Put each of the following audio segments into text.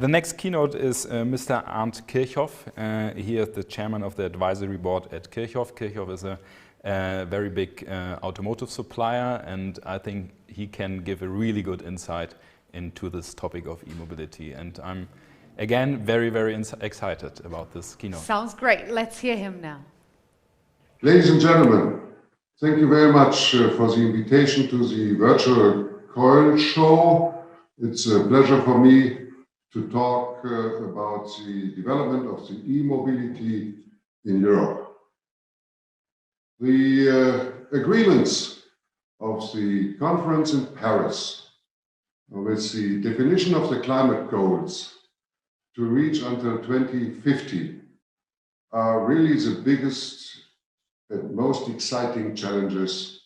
The next keynote is Mr. Arndt Kirchhoff. He is the chairman of the advisory board at Kirchhoff. Kirchhoff is a very big automotive supplier, and I think he can give a really good insight into this topic of e-mobility. And I'm, again, very, very excited about this keynote. Sounds great. Let's hear him now. Ladies and gentlemen, thank you very much for the invitation to the virtual Coil show. It's a pleasure for me to talk about the development of the e-mobility in Europe. The agreements of the conference in Paris with the definition of the climate goals to reach until 2050 are really the biggest and most exciting challenges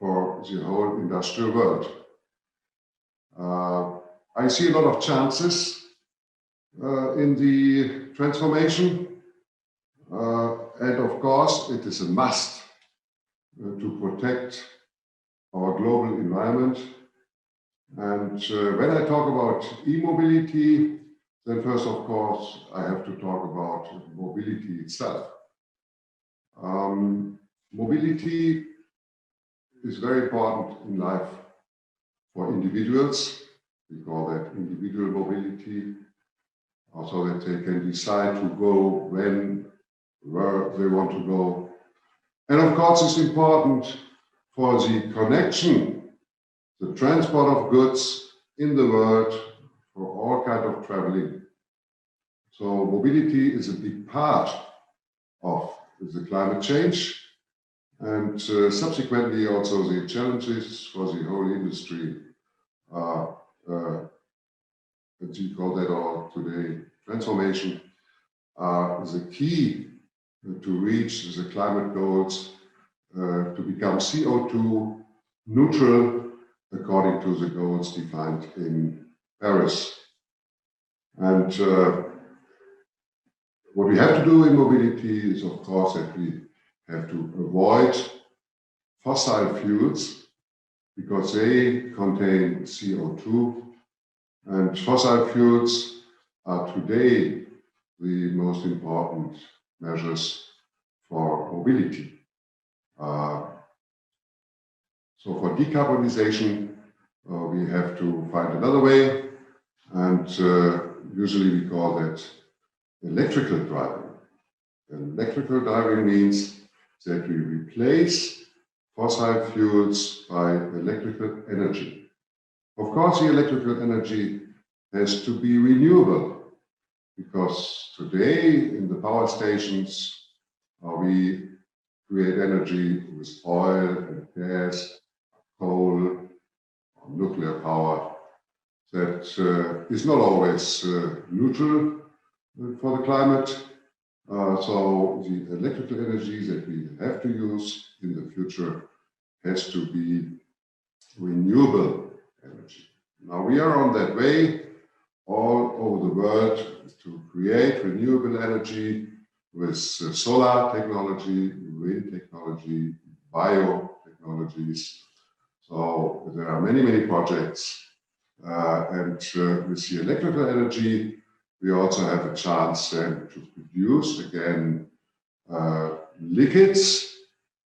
for the whole industrial world. I see a lot of chances in the transformation, and of course it is a must to protect our global environment. And when I talk about e-mobility, then first of course I have to talk about mobility itself. Mobility is very important in life for individuals. We call that individual mobility, also that they can decide to go when, where they want to go. And of course it's important for the connection, the transport of goods in the world for all kinds of traveling. So mobility is a big part of the climate change, and subsequently also the challenges for the whole industry. As we call that all today, transformation is the key to reach the climate goals, to become CO2 neutral according to the goals defined in Paris. And what we have to do in mobility is, of course, that we have to avoid fossil fuels because they contain CO2, and fossil fuels are today the most important measures for mobility. So for decarbonization, we have to find another way, and usually we call that electrical driving. Electrical driving means that we replace fossil fuels by electrical energy. Of course, the electrical energy has to be renewable, because today in the power stations we create energy with oil and gas, coal, or nuclear power that is not always neutral for the climate. So the electrical energy that we have to use in the future has to be renewable energy. Now we are on that way all over the world to create renewable energy with solar technology, wind technology, biotechnologies. So there are many, many projects. And with the electrical energy, we also have a chance then to produce again liquids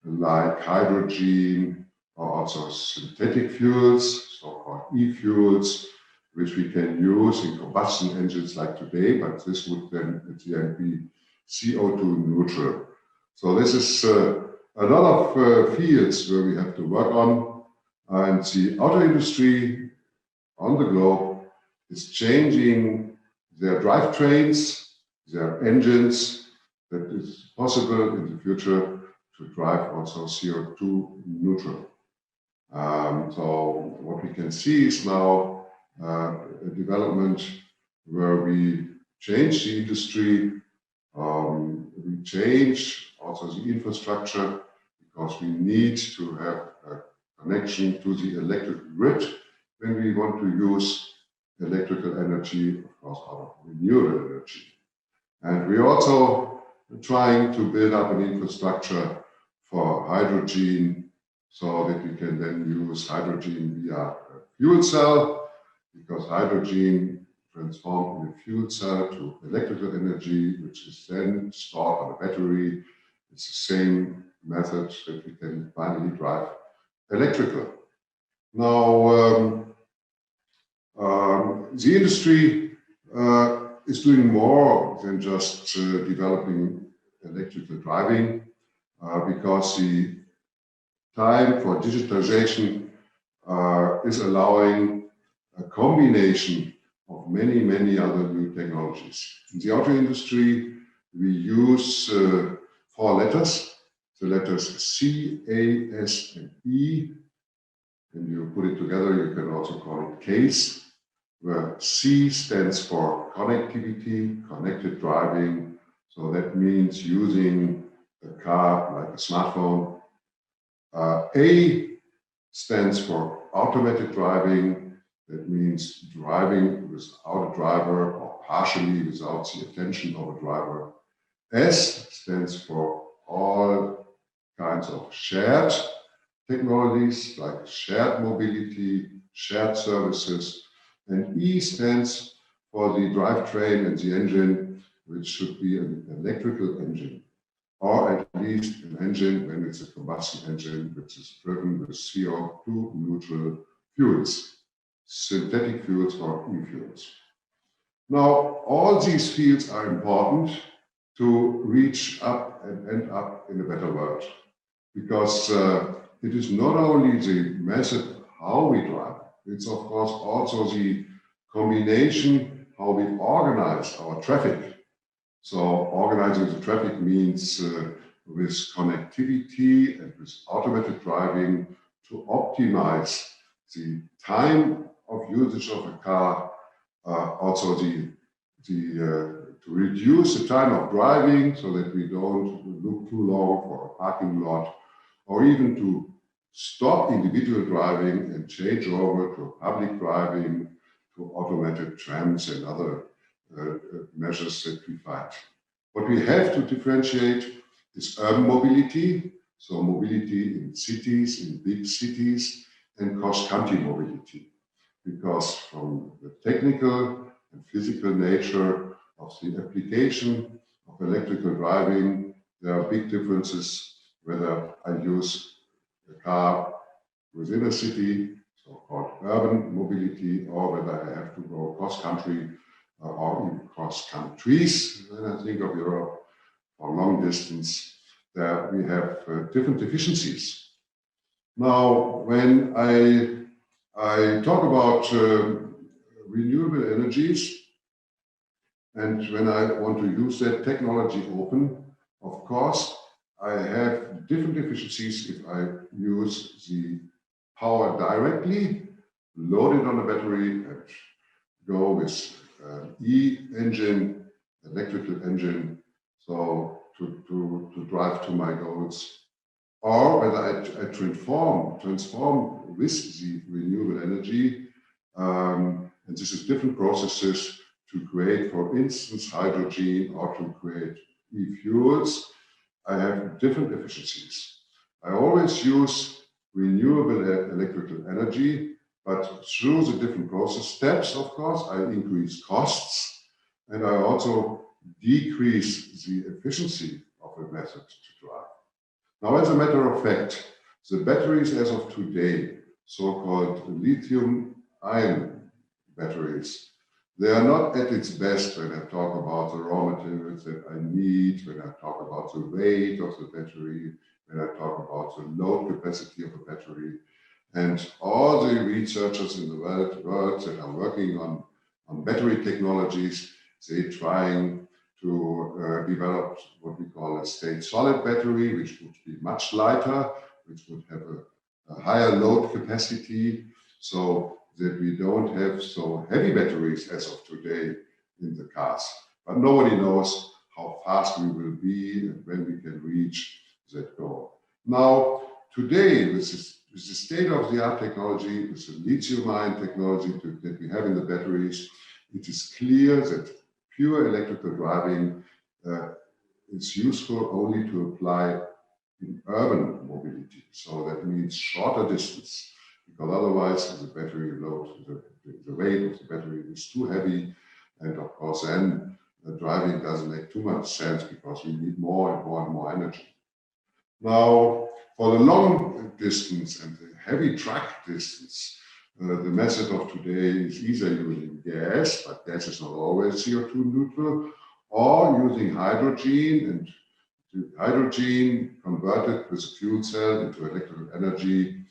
like hydrogen, or also synthetic fuels, so-called e-fuels, which we can use in combustion engines like today, but this would then at the end be CO2 neutral. So this is a lot of fields where we have to work on, and the auto industry on the globe is changing their drivetrains, their engines, that is possible in the future to drive also CO2 neutral. So what we can see is now a development where we change the industry, we change also the infrastructure, because we need to have a connection to the electric grid when we want to use electrical energy, of course, out of renewable energy. And we're also trying to build up an infrastructure for hydrogen, so that we can then use hydrogen via a fuel cell, because hydrogen transformed in a fuel cell to electrical energy, which is then stored on a battery. It's the same method that we can finally drive electrical. Now, the industry is doing more than just developing electrical driving because the time for digitalization is allowing a combination of many, many other new technologies. In the auto industry, we use 4 letters, the letters C, A, S, and E. When you put it together, you can also call it CASE, where C stands for connectivity, connected driving. So that means using a car like a smartphone. A stands for automated driving. That means driving without a driver or partially without the attention of a driver. S stands for all kinds of shared technologies like shared mobility, shared services. And E stands for the drivetrain and the engine, which should be an electrical engine, or at least an engine when it's a combustion engine, which is driven with CO2 neutral fuels, synthetic fuels or e-fuels. Now, all these fields are important to reach up and end up in a better world, because it is not only the method how we drive, it's of course also the combination how we organize our traffic. So organizing the traffic means with connectivity and with automated driving to optimize the time of usage of a car, also to reduce the time of driving so that we don't look too long for a parking lot, or even to stop individual driving and change over to public driving, to automated trams and other measures that we find. What we have to differentiate is urban mobility, so mobility in cities, in big cities, and cross-country mobility, because from the technical and physical nature of the application of electrical driving, there are big differences whether I use a car within a city, so-called urban mobility, or whether I have to go cross-country or even cross-countries. When I think of Europe or long distance, there we have different efficiencies. Now, when I talk about renewable energies, and when I want to use that technology open, of course, I have different efficiencies if I use the power directly, load it on a battery, and go with e-engine, electrical engine, so to drive to my goals, or whether I transform with the renewable energy, and this is different processes to create, for instance, hydrogen, or to create e-fuels. I have different efficiencies. I always use renewable electrical energy, but through the different process steps, of course, I increase costs, and I also decrease the efficiency of a method to drive. Now, as a matter of fact, the batteries as of today, so-called lithium-ion batteries, they are not at its best when I talk about the raw materials that I need, when I talk about the weight of the battery, when I talk about the load capacity of a battery. And all the researchers in the world that are working on battery technologies, they're trying to develop what we call a state-solid battery, which would be much lighter, which would have a higher load capacity, so that we don't have so heavy batteries as of today in the cars. But nobody knows how fast we will be and when we can reach that goal. Now, today, with the state-of-the-art technology, with the lithium-ion technology that we have in the batteries, it is clear that pure electrical driving is useful only to apply in urban mobility. So that means shorter distance, because otherwise the battery load, the weight of the battery is too heavy, And of course, then driving doesn't make too much sense because we need more and more and more energy. Now, for the long distance and the heavy truck distance, the method of today is either using gas, but gas is not always CO2 neutral, or using hydrogen, and the hydrogen converted with a fuel cell into electrical energy,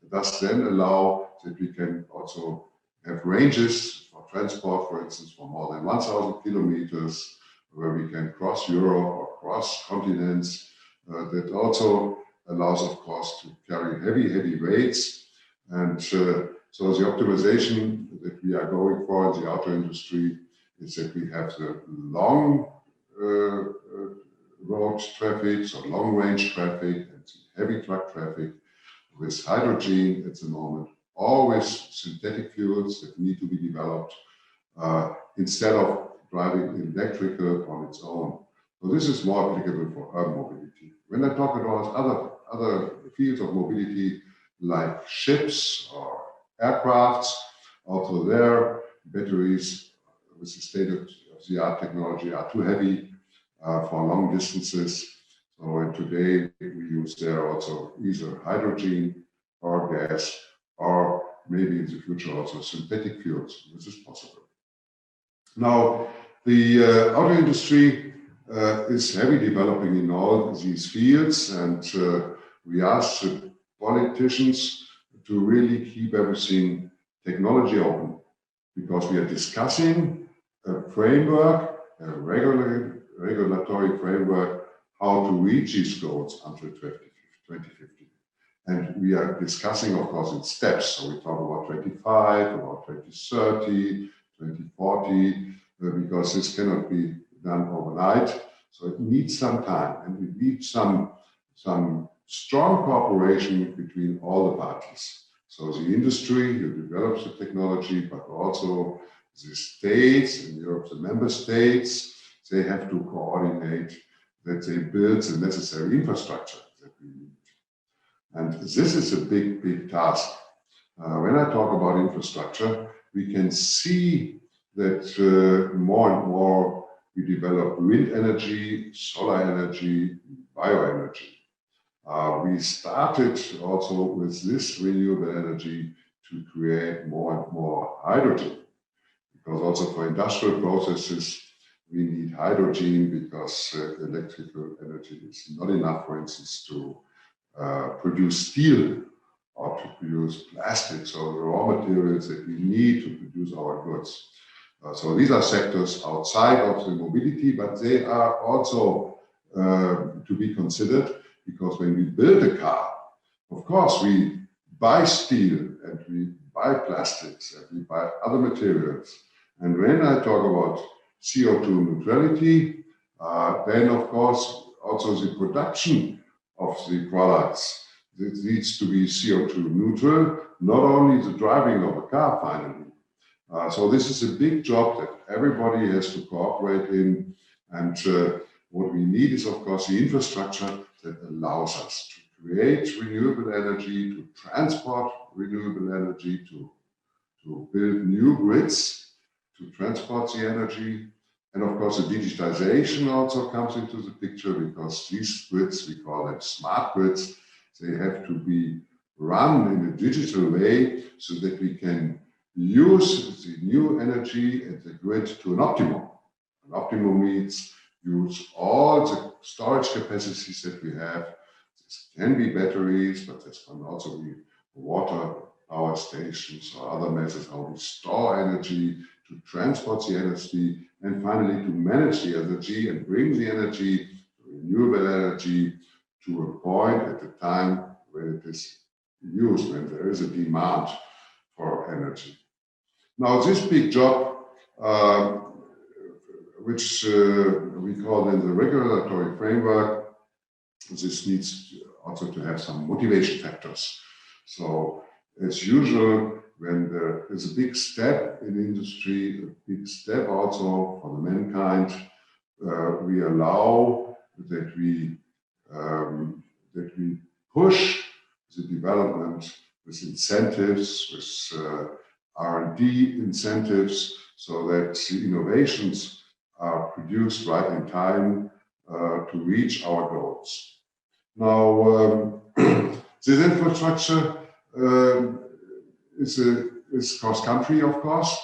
thus then allow that we can also have ranges for transport, for instance, for more than 1,000 kilometers, where we can cross Europe or cross continents. That also allows, of course, to carry heavy weights. And so the optimization that we are going for in the auto industry is that we have the long road traffic, so long range traffic, and heavy truck traffic with hydrogen at the moment, always synthetic fuels that need to be developed instead of driving electrical on its own. So this is more applicable for urban mobility. When I talk about other fields of mobility like ships or aircrafts, also there batteries with the state-of-the-art technology are too heavy for long distances. So today we use there also either hydrogen or gas, or maybe in the future also synthetic fuels. This is possible. Now, the auto industry is heavily developing in all these fields, and we ask the politicians to really keep everything technology open, because we are discussing a framework, a regulatory framework, how to reach these goals until 2050. And we are discussing, of course, in steps. So we talk about 25, about 2030, 2040, because this cannot be done overnight. So it needs some time, and we need some strong cooperation between all the parties. So the industry who develops the technology, but also the states in Europe, the member states, they have to coordinate that they build the necessary infrastructure that we need. And this is a big task. When I talk about infrastructure, we can see that more and more we develop wind energy, solar energy, bioenergy. We started also with this renewable energy to create more and more hydrogen, because also for industrial processes we need hydrogen, because electrical energy is not enough, for instance, to produce steel or to produce plastics or the raw materials that we need to produce our goods. So these are sectors outside of the mobility, but they are also to be considered, because when we build a car, of course we buy steel and we buy plastics and we buy other materials. And when I talk about CO2 neutrality, then of course also the production of the products, it needs to be CO2 neutral, not only the driving of a car finally. So this is a big job that everybody has to cooperate in, and what we need is of course the infrastructure that allows us to create renewable energy, to transport renewable energy, to build new grids, to transport the energy. And of course, the digitization also comes into the picture, because these grids, we call them smart grids, they have to be run in a digital way so that we can use the new energy at the grid to an optimum. An optimum means use all the storage capacities that we have. This can be batteries, but this can also be water power stations or other methods how we store energy, to transport the energy, and finally to manage the energy and bring the energy, renewable energy, to a point at the time when it is used, when there is a demand for energy. Now this big job, which we call in the regulatory framework, this needs also to have some motivation factors. So as usual, when there is a big step in industry, a big step also for the mankind, we allow that we push the development with incentives, with R&D incentives, so that the innovations are produced right in time to reach our goals. Now, this infrastructure is cross-country, of course,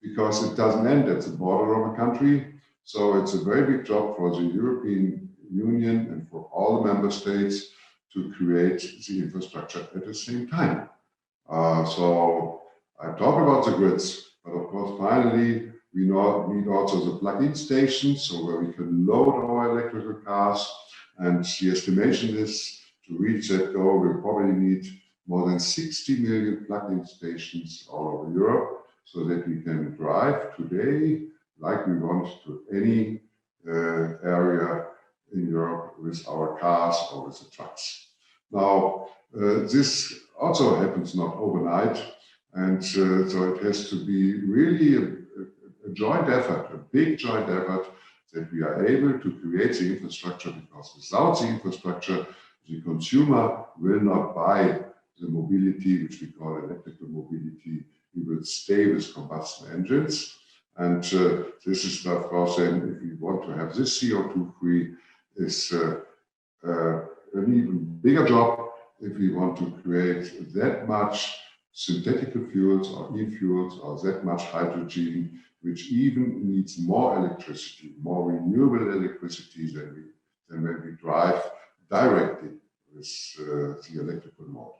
because it doesn't end at the border of a country. So it's a very big job for the European Union and for all the member states to create the infrastructure at the same time. So I talk about the grids, but of course, finally, we need also the plug-in stations, so where we can load our electrical cars. And the estimation is to reach that goal, we'll probably need more than 60 million plug-in stations all over Europe, so that we can drive today like we want to any area in Europe with our cars or with the trucks. Now, this also happens not overnight, and so it has to be really a joint effort, a big joint effort, that we are able to create the infrastructure, because without the infrastructure, the consumer will not buy the mobility, which we call electrical mobility. He will stay with combustion engines. And this is, of course, then, if we want to have this CO2-free, is an even bigger job if we want to create that much synthetic fuels or e-fuels or that much hydrogen, which even needs more electricity, more renewable electricity than when we drive directly with the electrical mode.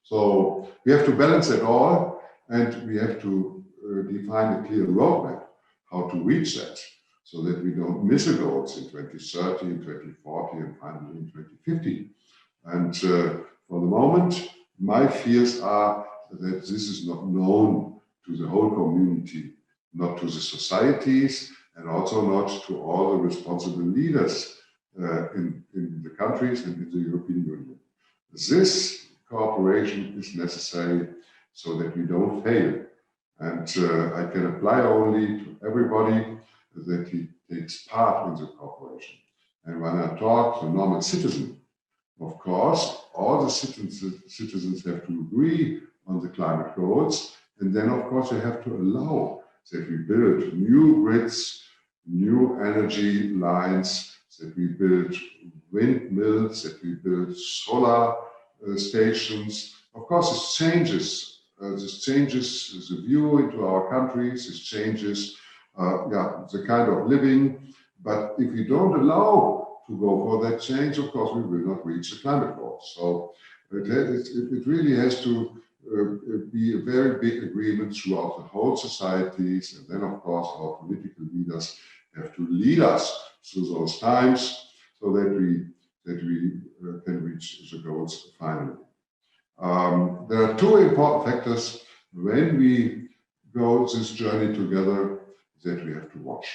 So we have to balance it all, and we have to define a clear roadmap how to reach that, so that we don't miss the goals in 2030, in 2040, and finally in 2050. And for the moment, my fears are that this is not known to the whole community, not to the societies, and also not to all the responsible leaders in the countries and in the European Union. This cooperation is necessary so that we don't fail. And I can apply only to everybody that he takes part in the cooperation. And when I talk to a normal citizen, of course, all the citizens have to agree on the climate goals. And then, of course, they have to allow that we build new grids, new energy lines, that we build windmills, that we build solar stations. Of course, this changes the view into our countries, this changes the kind of living. But if we don't allow to go for that change, of course, we will not reach the climate goals. So it really has to be a very big agreement throughout the whole societies. And then, of course, our political leaders have to lead us through those times so that we can reach the goals finally. There are two important factors when we go this journey together that we have to watch.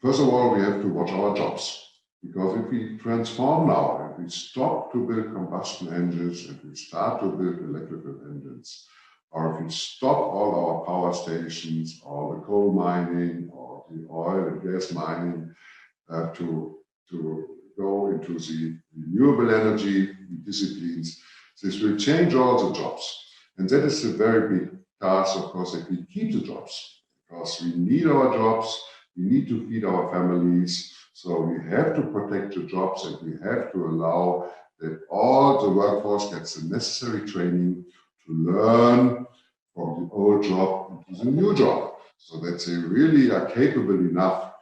First of all, we have to watch our jobs, because if we transform now and we stop to build combustion engines and we start to build electrical engines, or if we stop all our power stations, all the coal mining, or the oil and gas mining, to go into the renewable energy disciplines, this will change all the jobs. And that is a very big task, of course, that we keep the jobs, because we need our jobs, we need to feed our families. So we have to protect the jobs, and we have to allow that all the workforce gets the necessary training to learn from the old job into the new job, so that they really are capable enough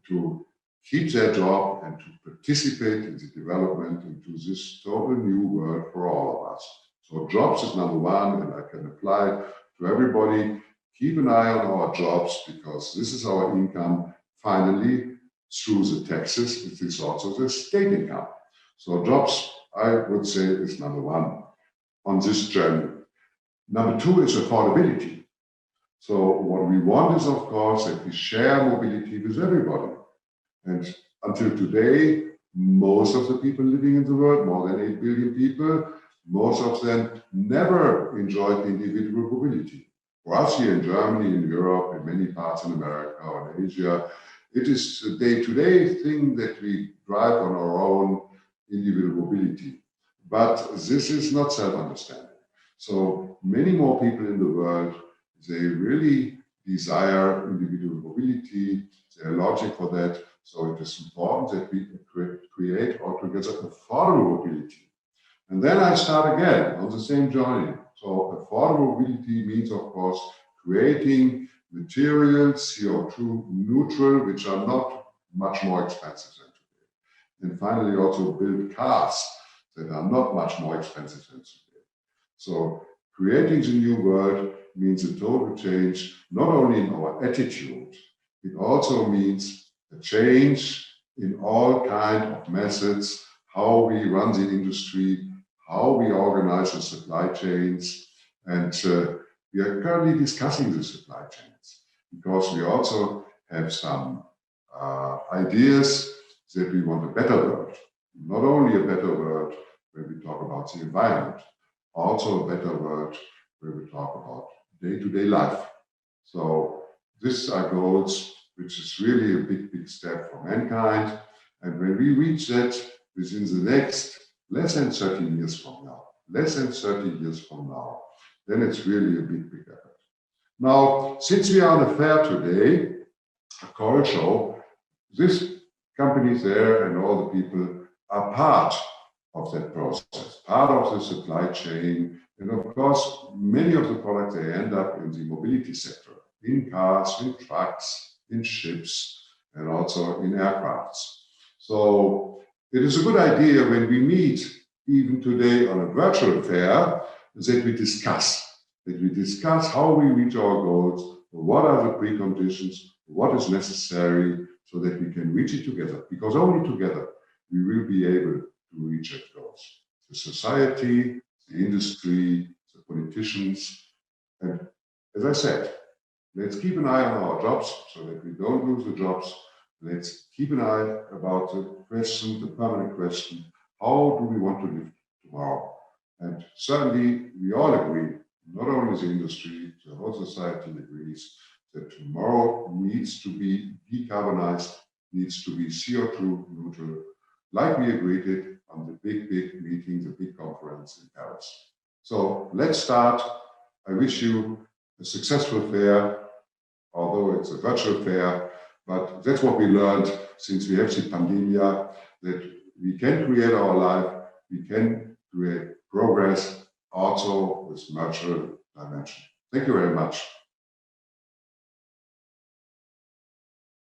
to keep their job and to participate in the development into this total new world for all of us. So jobs is number one, and I can apply to everybody. Keep an eye on our jobs, because this is our income. Finally, through the taxes, it is also the state income. So jobs, I would say, is number one on this journey. Number two is affordability. So what we want is, of course, that we share mobility with everybody. And until today, most of the people living in the world, more than 8 billion people, most of them never enjoyed individual mobility. For us here in Germany, in Europe, in many parts in America or in Asia, it is a day-to-day thing that we drive on our own individual mobility. But this is not self-understanding. So many more people in the world, they really desire individual mobility, their logic for that. So it is important that we create altogether affordable mobility. And then I start again on the same journey. So affordable mobility means, of course, creating materials, CO2 neutral, which are not much more expensive than today. And finally, also build cars that are not much more expensive than today. So creating the new world means a total change, not only in our attitude, it also means a change in all kinds of methods, how we run the industry, how we organize the supply chains. And we are currently discussing the supply chains because we also have some ideas that we want a better world. Not only a better world where we talk about the environment, also a better world where we talk about day-to-day life. So these are goals which is really a big, big step for mankind. And when we reach that within the next less than 30 years from now, then it's really a big, big effort. Now, since we are on a fair today, a Coil show, this companies there and all the people are part of that process, part of the supply chain. And of course, many of the products, they end up in the mobility sector, in cars, in trucks, in ships, and also in aircrafts. So it is a good idea when we meet, even today on a virtual fair, that we discuss how we reach our goals, what are the preconditions, what is necessary so that we can reach it together. Because only together we will be able to reach our goals. The society, the industry, the politicians. And as I said, let's keep an eye on our jobs so that we don't lose the jobs. Let's keep an eye about the question, the permanent question, how do we want to live tomorrow? And certainly we all agree, not only the industry, the whole society agrees that tomorrow needs to be decarbonized, needs to be CO2 neutral, like we agreed it on the big, big meeting, the big conference in Paris. So let's start. I wish you a successful fair, although it's a virtual fair, but that's what we learned since we have the pandemic, that we can create our life, we can create progress also with virtual dimension. Thank you very much.